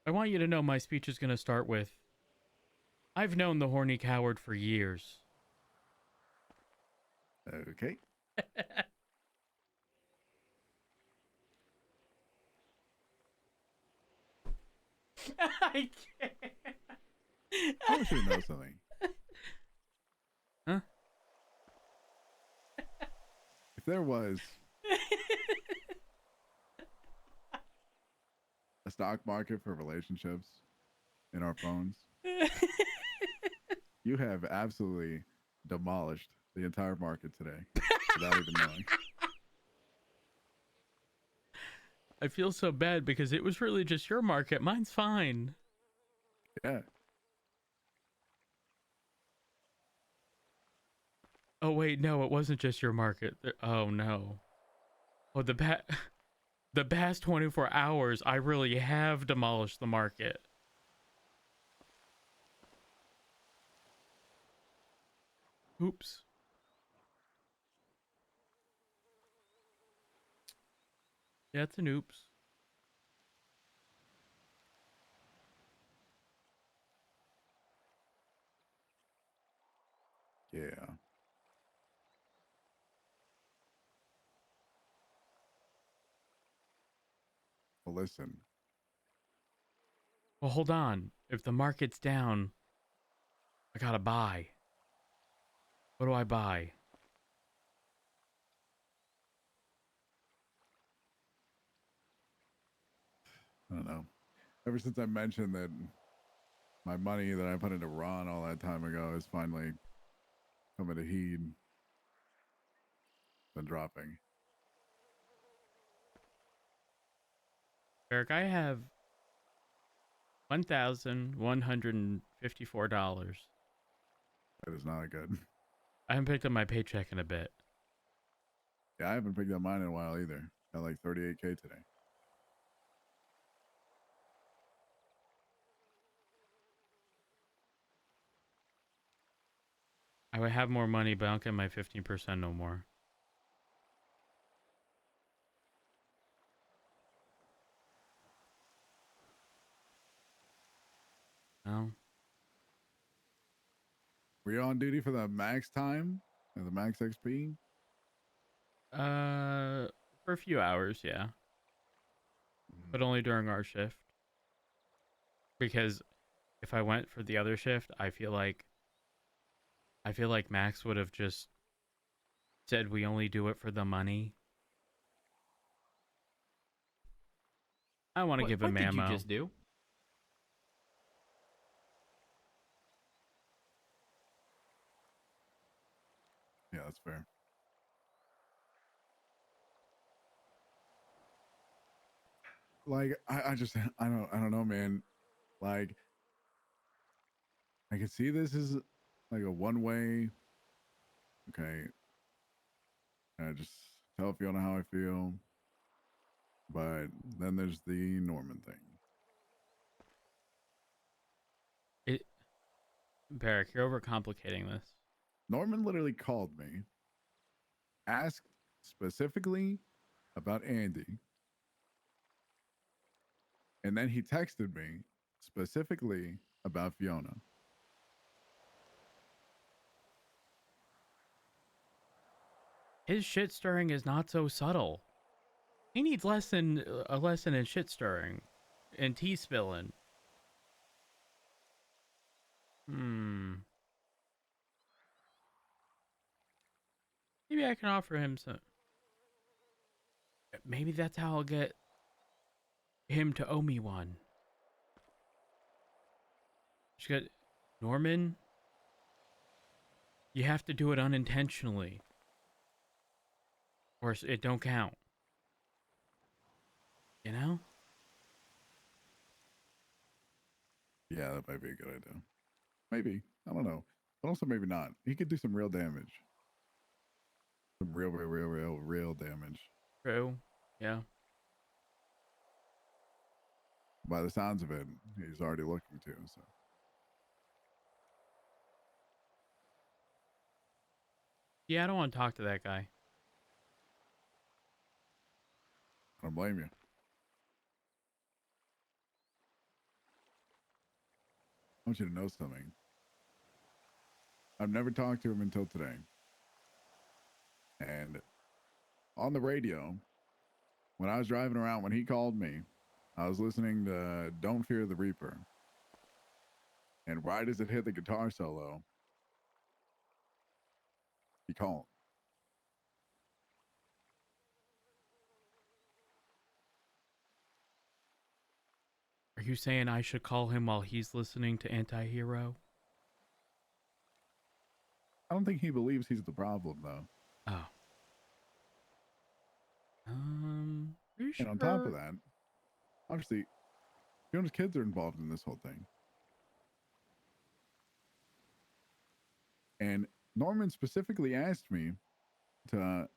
I want you to know my speech is going to start with, I've known the horny coward for years. Okay. I can't. I want you to know something. Huh? If there was a stock market for relationships in our phones, you have absolutely demolished the entire market today without even knowing. I feel so bad because it was really just your market. Mine's fine. Yeah. Oh wait, no, it wasn't just your market. Oh no. Oh, the past 24 hours, I really have demolished the market. Oops. Yeah, it's an oops. Yeah. Well, listen. Well, hold on. If the market's down, I gotta buy. What do I buy? I don't know. Ever since I mentioned that my money that I put into Ron all that time ago is finally coming to heed, been dropping. Eric, I have $1,154. That is not good. I haven't picked up my paycheck in a bit. Yeah, I haven't picked up mine in a while either. Got like 38K today. I would have more money, but I don't get my 15% no more. No. Were you on duty for the max time or the max XP? For a few hours, yeah. But only during our shift. Because if I went for the other shift, I feel like Max would have just said we only do it for the money. I want to give him What did you ammo. just do? Yeah, that's fair. Like I just I don't know, man. Like I can see this is like a one way. Okay, I just tell Fiona how I feel, but then there's the Norman thing. It, Barrick, you're overcomplicating this. Norman literally called me, asked specifically about Andy, and then he texted me specifically about Fiona. His shit stirring is not so subtle. He needs a lesson in shit stirring and tea spilling. Hmm. Maybe I can offer him some. Maybe that's how I'll get him to owe me one. She got Norman. You have to do it unintentionally, or it don't count. You know? Yeah, that might be a good idea. Maybe. I don't know. But also maybe not. He could do some real damage. Some real damage. True. Yeah. By the sounds of it, he's already looking to. So Yeah, I don't want to talk to that guy. I don't blame you. want you to know something. I've never talked to him until today. And on the radio, when I was driving around, when he called me, I was listening to Don't Fear the Reaper. And right as it hit the guitar solo, he called. Are you saying I should call him while he's listening to Anti-Hero? I don't think he believes he's the problem, though. Oh. Are you And on top of sure? that, obviously, Fiona's kids are involved in this whole thing. And Norman specifically asked me to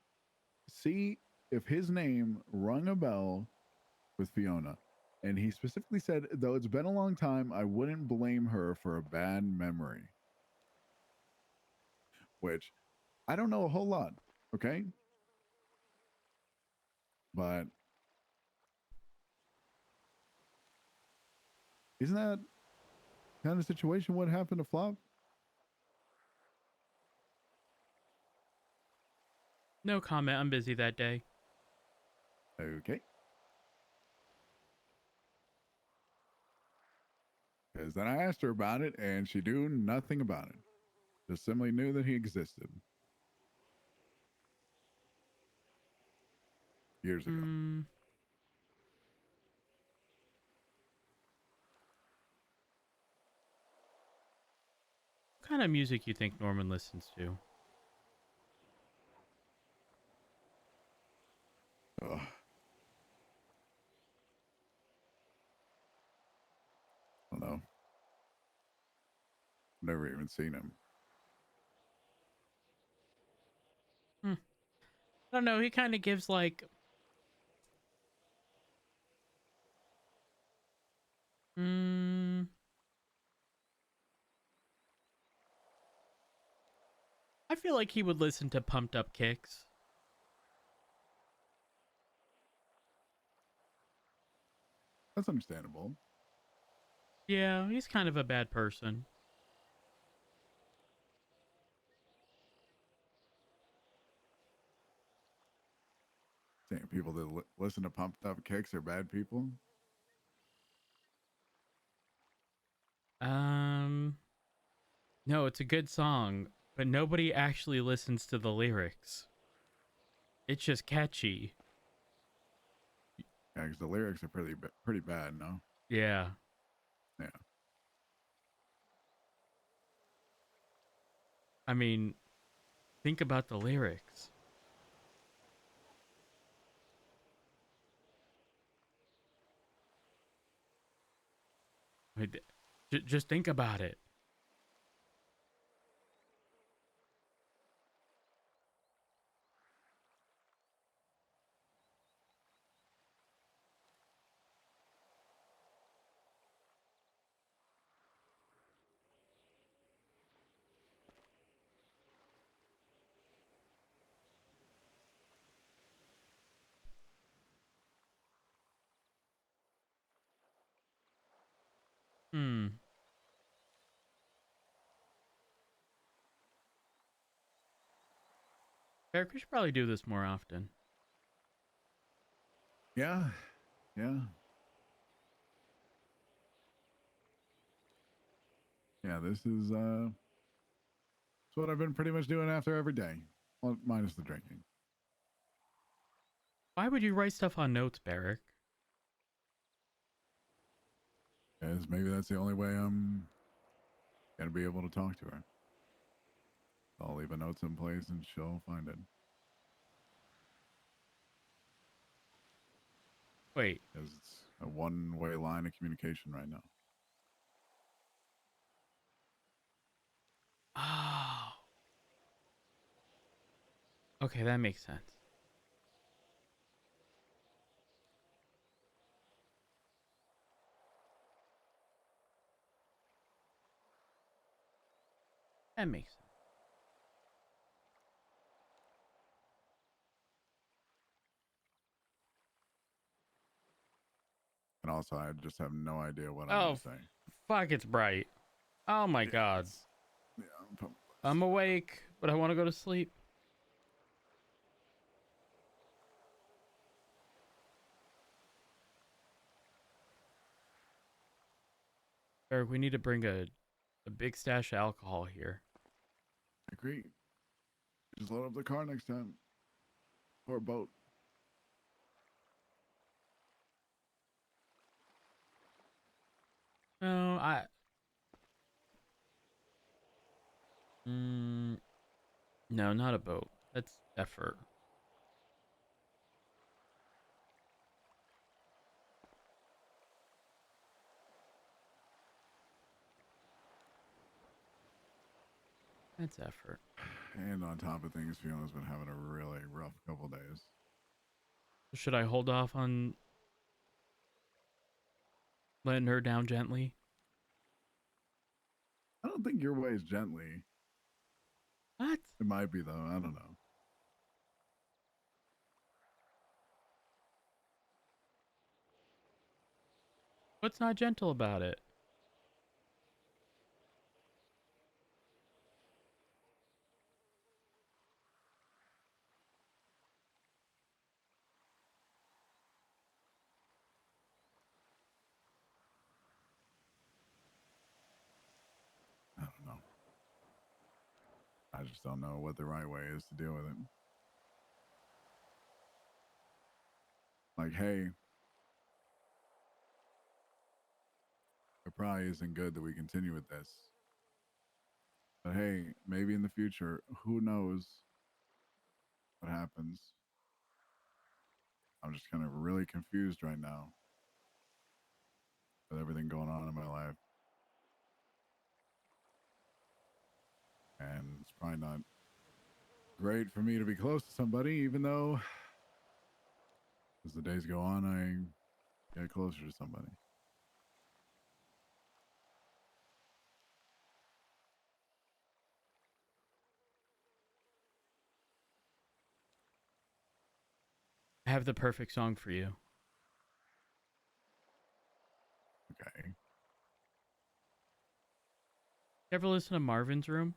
see if his name rung a bell with Fiona. And he specifically said, though it's been a long time, I wouldn't blame her for a bad memory. Which I don't know a whole lot, okay? But isn't that kind of situation what happened to Flop? No comment. I'm busy that day. Okay. Because then I asked her about it and she knew nothing about it. Just simply knew that he existed. Years ago. What kind of music you think Norman listens to? Ugh. I don't know. Never even seen him. I don't know. He kind of gives like... I feel like he would listen to Pumped Up Kicks. That's understandable. Yeah, he's kind of a bad person. Saying people that listen to Pumped Up Kicks are bad people. No, it's a good song, but nobody actually listens to the lyrics. It's just catchy. Yeah, because the lyrics are pretty bad, no? Yeah. Yeah. I mean, think about the lyrics. I mean, just think about it. Hmm. Eric, we should probably do this more often. Yeah. Yeah. Yeah, this is it's what I've been pretty much doing after every day. Well, minus the drinking. Why would you write stuff on notes, Barrick? Because maybe that's the only way I'm gonna be able to talk to her. I'll leave a note someplace and she'll find it. Wait. Because it's a one-way line of communication right now. Oh. Okay, that makes sense. That makes sense. And also, I just have no idea what I'm Oh, gonna say. fuck, it's bright. Oh my Yeah, god. it's, yeah, I'm I'm awake, but I want to go to sleep. Eric, we need to bring a big stash of alcohol here. agree. Just load up the car next time. Or a boat. No, Mm, no, not a boat. That's effort. That's effort. And on top of things, Fiona's been having a really rough couple days. Should I hold off on letting her down gently? I don't think your way is gently. What? It might be, though. I don't know. What's not gentle about it? I don't know. I just don't know what the right way is to deal with it. Like, hey, it probably isn't good that we continue with this. But hey, maybe in the future, who knows what happens? I'm just kind of really confused right now with everything going on in my life. And it's probably not great for me to be close to somebody, even though as the days go on, I get closer to somebody. I have the perfect song for you. Okay. You ever listen to Marvin's Room?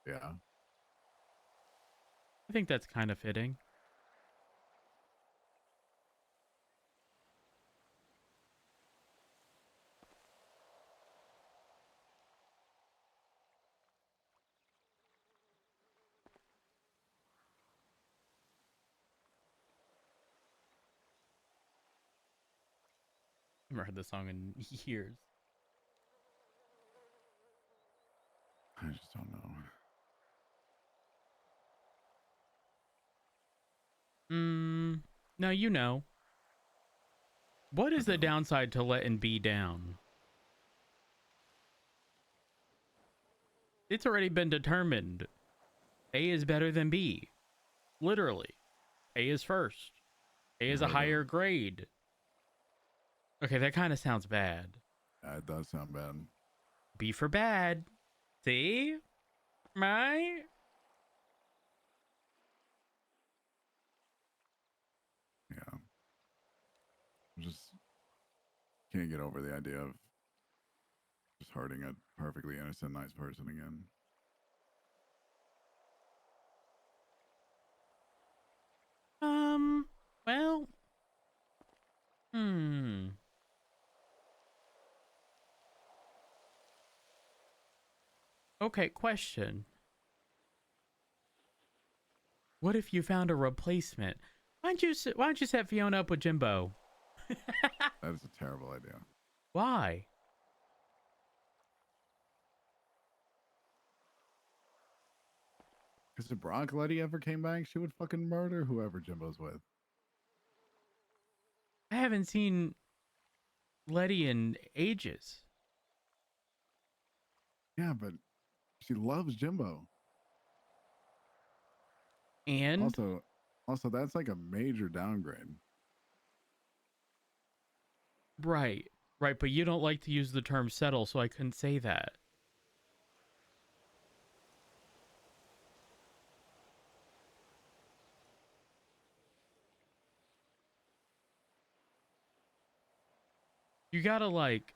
Yeah. I think that's kind of fitting. I haven't heard this song in years. I just don't know. Now you know. What I is the do. downside to letting B down? It's already been determined. A is better than B. Literally. A is first. A You is a heard of higher grade. Okay, that kind of sounds bad. it does sound bad. B for bad. See? Right? Yeah. Just can't get over the idea of just hurting a perfectly innocent, nice person again. Well, hmm. Okay, question. What if you found a replacement? Why don't you set Fiona up with Jimbo? That is a terrible idea. Why? Because if Brock Letty ever came back, she would fucking murder whoever Jimbo's with. I haven't seen Letty in ages. Yeah, but she loves Jimbo. And Also, that's like a major downgrade. right, right, but you don't like to use the term settle, so I couldn't say that. You gotta like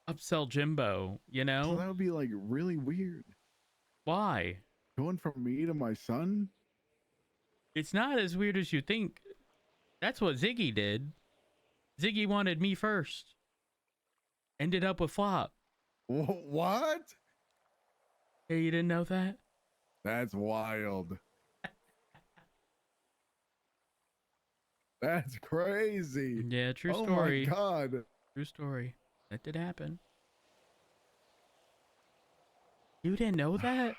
upsell Jimbo, you So know? that would be like really weird. Why? Going from me to my son? It's not as weird as you think. That's what Ziggy did. Ziggy wanted me first. Ended up with Flop. What? Hey, you didn't know that? That's wild. That's crazy. Yeah, true Oh my story. God. True story. That did happen. You didn't know that?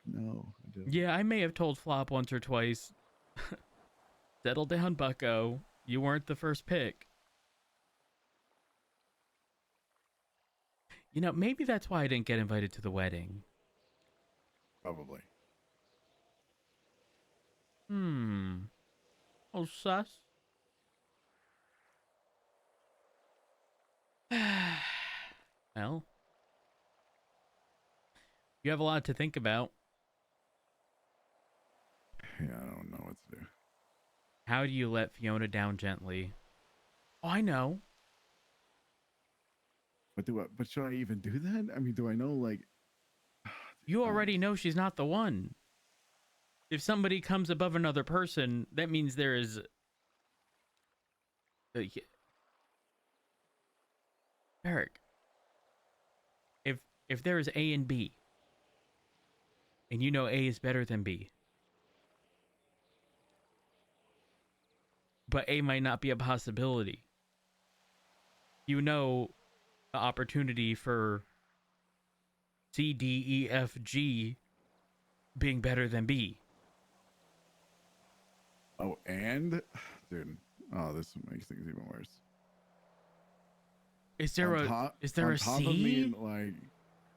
No, I didn't. Yeah, I may have told Flop once or twice. Settle down, bucko. You weren't the first pick. You know, maybe that's why I didn't get invited to the wedding. Probably. Oh, sus. Well, you have a lot to think about. Yeah, I don't know what to do. How do you let Fiona down gently? Oh, I know. But should I even do that? I mean, do I know like You I already just- know she's not the one. If somebody comes above another person, that means there is... Eric, if there is A and B, and you know A is better than B, but A might not be a possibility, you know the opportunity for C, D, E, F, G being better than B. Oh, and dude, oh, this makes things even worse. Is there On a top of me, C? like,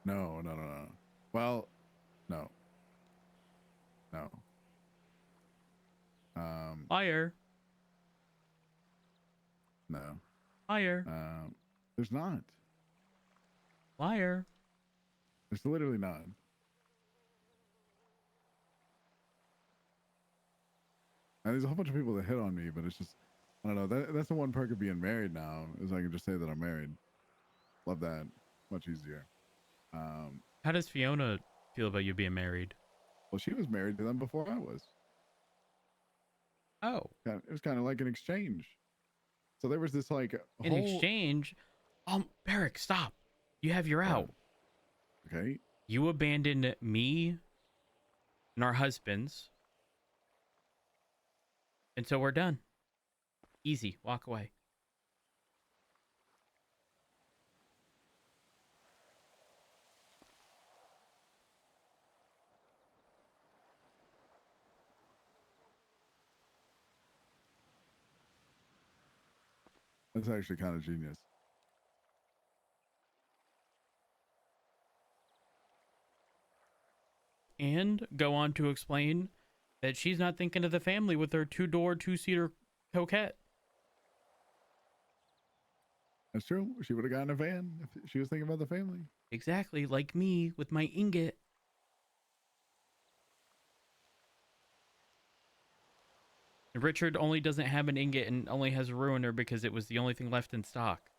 no, no, no, no. Well, no, no. Liar. No. Liar. There's not. Liar. There's literally not. And there's a whole bunch of people that hit on me, but it's just, I don't know. That's the one perk of being married now is I can just say that I'm married. Love that. Much easier. How does Fiona feel about you being married? Well, she was married to them before I was. Oh, It was kind of like an exchange. So there was this like in whole. exchange, Barrick, stop. You have your out. Okay. You abandoned me and our husbands. And so we're done. Easy. Walk away. That's actually kind of genius. And go on to explain that she's not thinking of the family with her two-door, two-seater coquette. That's true. She would have gotten a van if she was thinking about the family. Exactly, like me with my ingot. Richard only doesn't have an ingot and only has a ruiner because it was the only thing left in stock.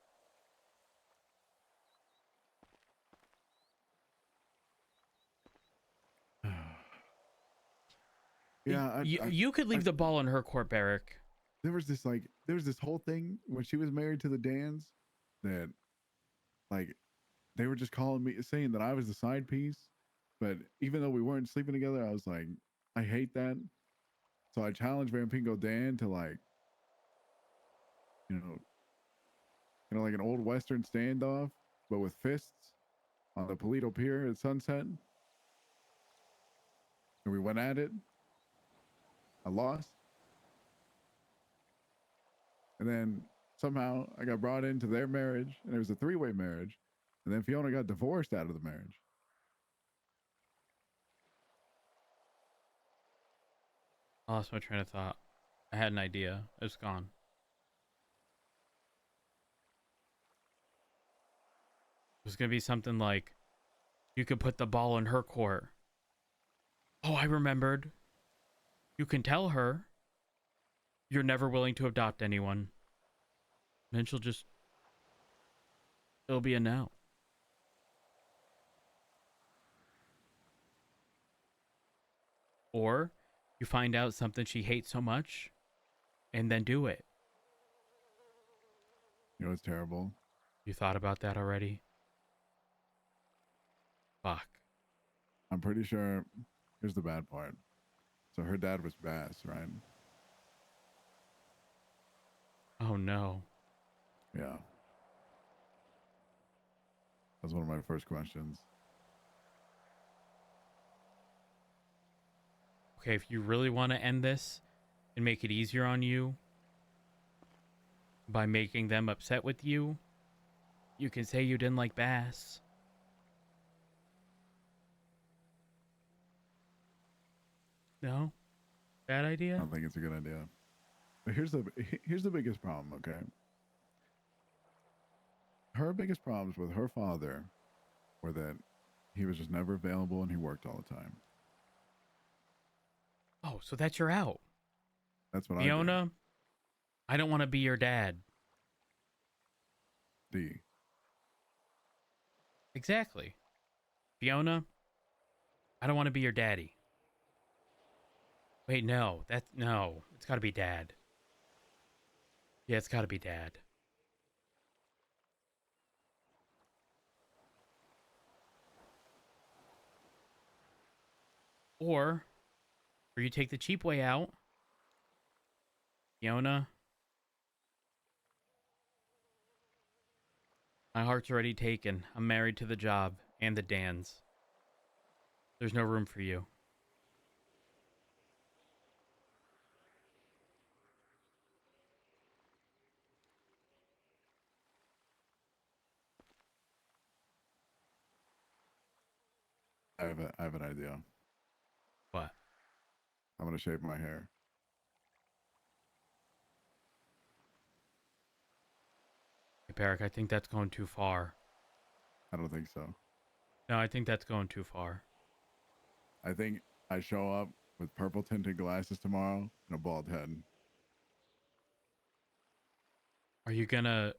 Yeah, You could leave the ball in her court, Barrick. there was this whole thing when she was married to the Dans that like they were just calling me saying that I was the side piece, but even though we weren't sleeping together, I was like, I hate that. So I challenged Vampingo Dan to like, you know, like an old Western standoff, but with fists on the Polito Pier at sunset. And we went at it. I lost. And then somehow I got brought into their marriage, and it was a three-way marriage. And then Fiona got divorced out of the marriage. I lost my train of thought. I had an idea. It's gone. It was going to be something like, you could put the ball in her court. Oh, I remembered. You can tell her you're never willing to adopt anyone. And then she'll just it'll be a no. Or you find out something she hates so much and then do it. You know, it's terrible. You thought about that already? Fuck. I'm pretty sure. Here's the bad part. So her dad was Bass, right? Oh no. Yeah. That's one of my first questions. Okay, if you really want to end this and make it easier on you by making them upset with you, you can say you didn't like Bass. No? Bad I idea? don't think it's a good idea. But here's the biggest problem, okay? Her biggest problems with her father were that he was just never available and he worked all the time. Oh, so that's your out. That's what I think. Fiona, I don't want to be your dad. D. Exactly. Fiona, I don't want to be your daddy. Wait, no. No. It's got to be dad. Yeah, it's got to be dad. Or you take the cheap way out. Fiona, my heart's already taken. I'm married to the job and the Dans. There's no room for you. I have an idea. What? I'm gonna shave my hair. Hey, Peric, I think that's going too far. I don't think so. No, I think that's going too far. I think I show up with purple tinted glasses tomorrow and a bald head. Are you gonna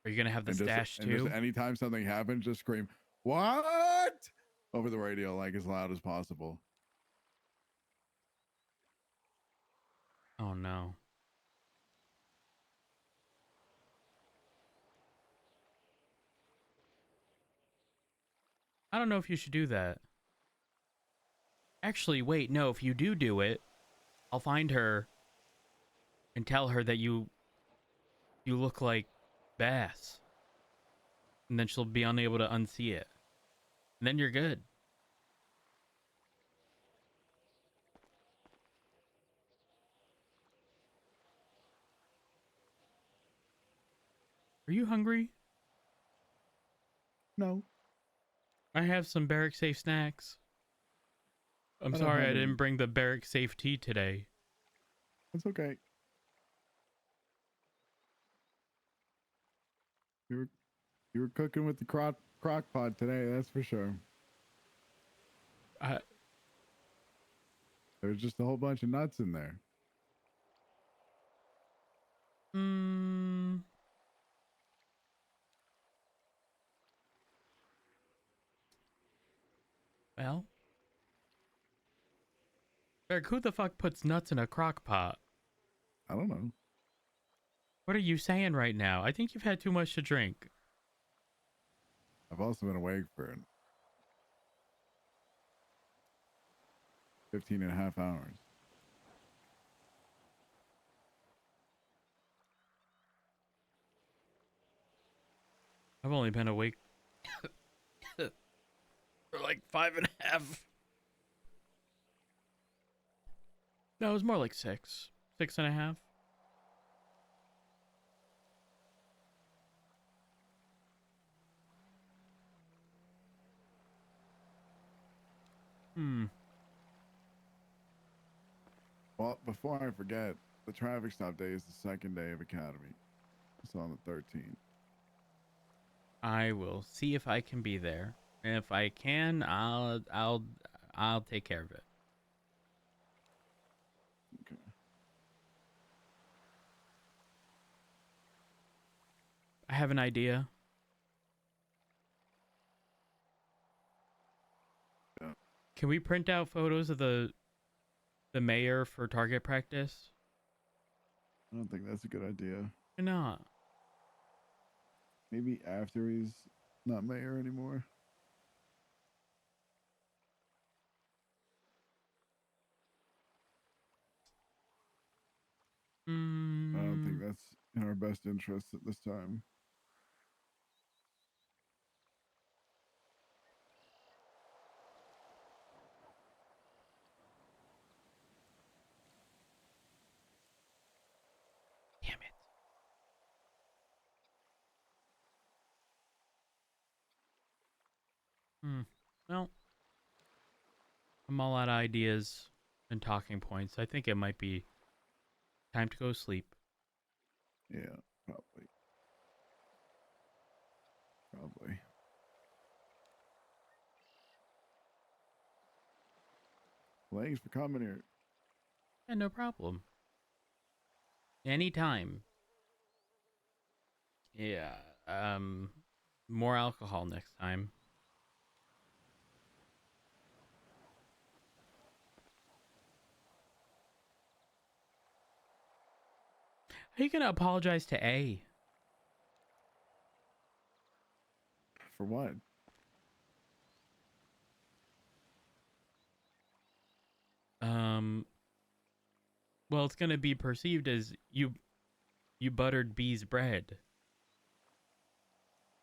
have the stash And just too? anytime something happens, just scream, "What?" over the radio like as loud as possible. Oh no. I don't know if you should do that. Actually, wait, no, if you do it, I'll find her and tell her that you look like Bass. And then she'll be unable to unsee it. And then you're good. Are you hungry? No, I have some barrack safe snacks. I'm I don't sorry have I any. didn't bring the barrack safe tea today. It's okay. You were you were cooking with the crock pot today, that's for sure. I There's just a whole bunch of nuts in there. mm, well, Barrack, who the fuck puts nuts in a crock pot? I don't know. What are you saying right now? I think you've had too much to drink. I've also been awake for 15 and a half hours. I've only been awake for like 5.5. No, it was more like 6. 6.5. Hmm. Well, before I forget, the traffic stop day is the second day of academy. It's on the 13th. I will see if I can be there. And if I can, I'll take care of it. Okay. I have an idea. Can we print out photos of the mayor for target practice? I don't think that's a good idea. Why not? Maybe after he's not mayor anymore. I don't think Mm, that's in our best interest at this time. damn it. Hmm. Well, I'm all out of ideas and talking points. I think it might be time to go sleep. Yeah, probably. Probably. Thanks for coming here. Yeah, no problem. Anytime. Yeah. More alcohol next time. How are you gonna apologize to A? For what? Um, well, it's gonna be perceived as you buttered B's bread.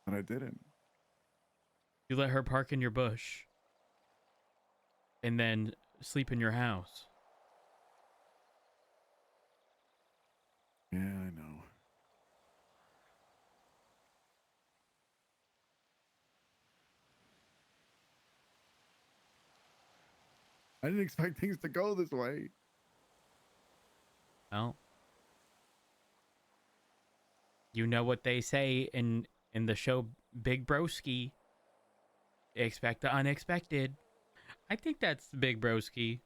But I didn't. You let her park in your bush and then sleep in your house. Yeah, I know. I didn't expect things to go this way. Well, you know what they say in the show Big Broski. Expect the unexpected. I think that's Big Broski.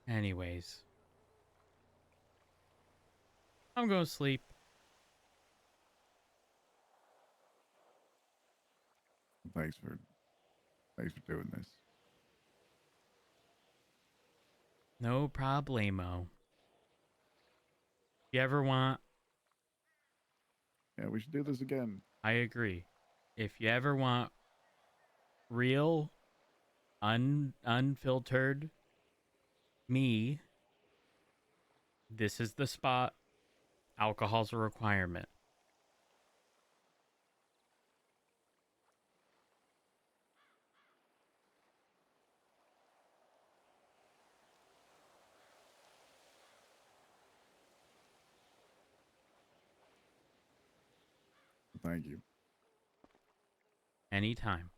Anyways, I'm going to sleep. Thanks for thanks for doing this. No problemo. If you ever want, Yeah, we should do this again. I agree. If you ever want real, unfiltered me, this is the spot. Alcohol's a requirement. Thank you. Anytime.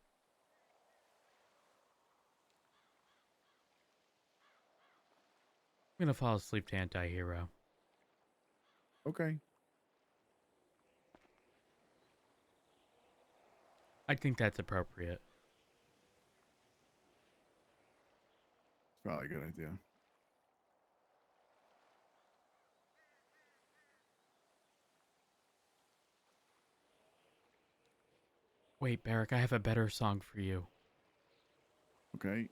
I'm going to fall asleep to Anti-Hero. Okay. I think that's appropriate. It's probably a good idea. Wait, Barrick, I have a better song for you. Okay.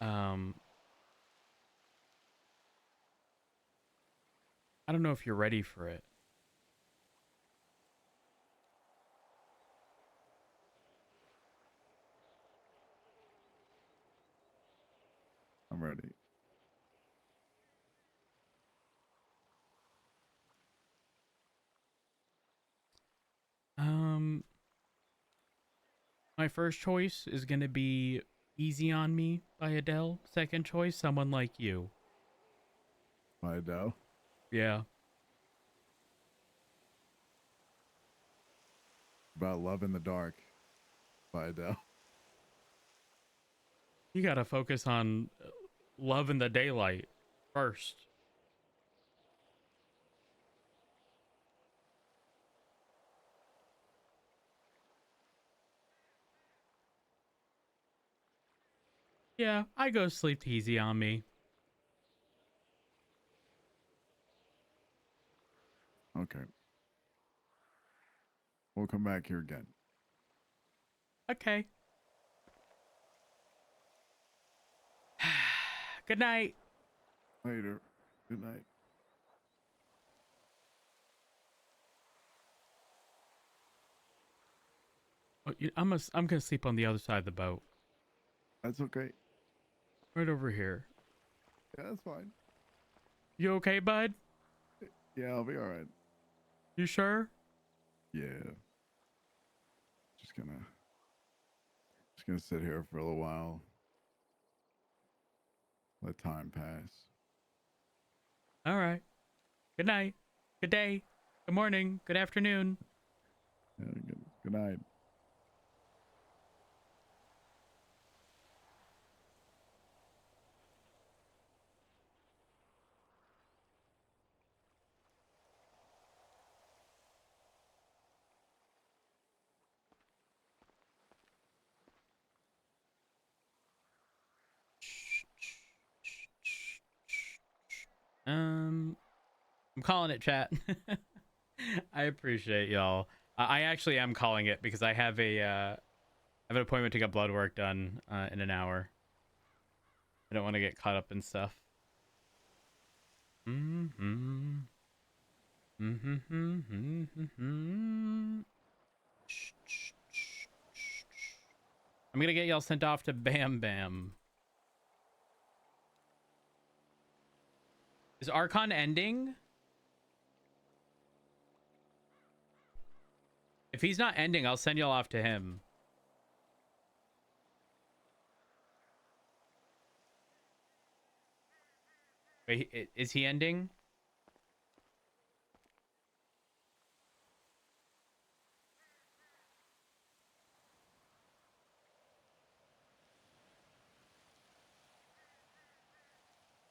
Um, I don't know if you're ready for it. I'm ready. Um, my first choice is going to be Easy on Me by Adele. Second choice, Someone Like You. My Adele. Yeah. About Love in the Dark by Adele. You got to focus on Love in the Daylight first. Yeah, I go sleep easy on me. Okay. We'll come back here again. Okay. Good night. Later. Good night. Oh, I'm gonna sleep on the other side of the boat. That's okay. Right over here. Yeah, that's fine. You okay, bud? Yeah, I'll be all right. You sure? Yeah. Just gonna sit here for a little while. Let time pass. All right. Good night. Good day. Good morning. Good afternoon. Yeah, good night. I'm calling it, chat. I appreciate y'all. I actually am calling it because I have I have an appointment to get blood work done in an hour. I don't want to get caught up in stuff. Mm-hmm. Mm-hmm. Mm-hmm. I'm gonna get y'all sent off to Bam Bam. Is Archon ending? If he's not ending, I'll send y'all off to him. Wait, is he ending?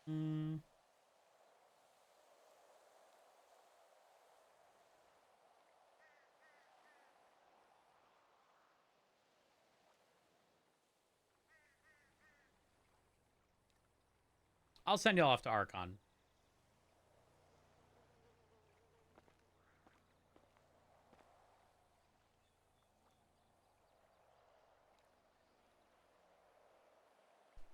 Hmm. I'll send y'all off to Archon.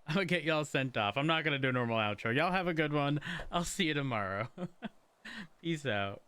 I'm gonna get y'all sent off. I'm not gonna do a normal outro. Y'all have a good one. I'll see you tomorrow. Peace out.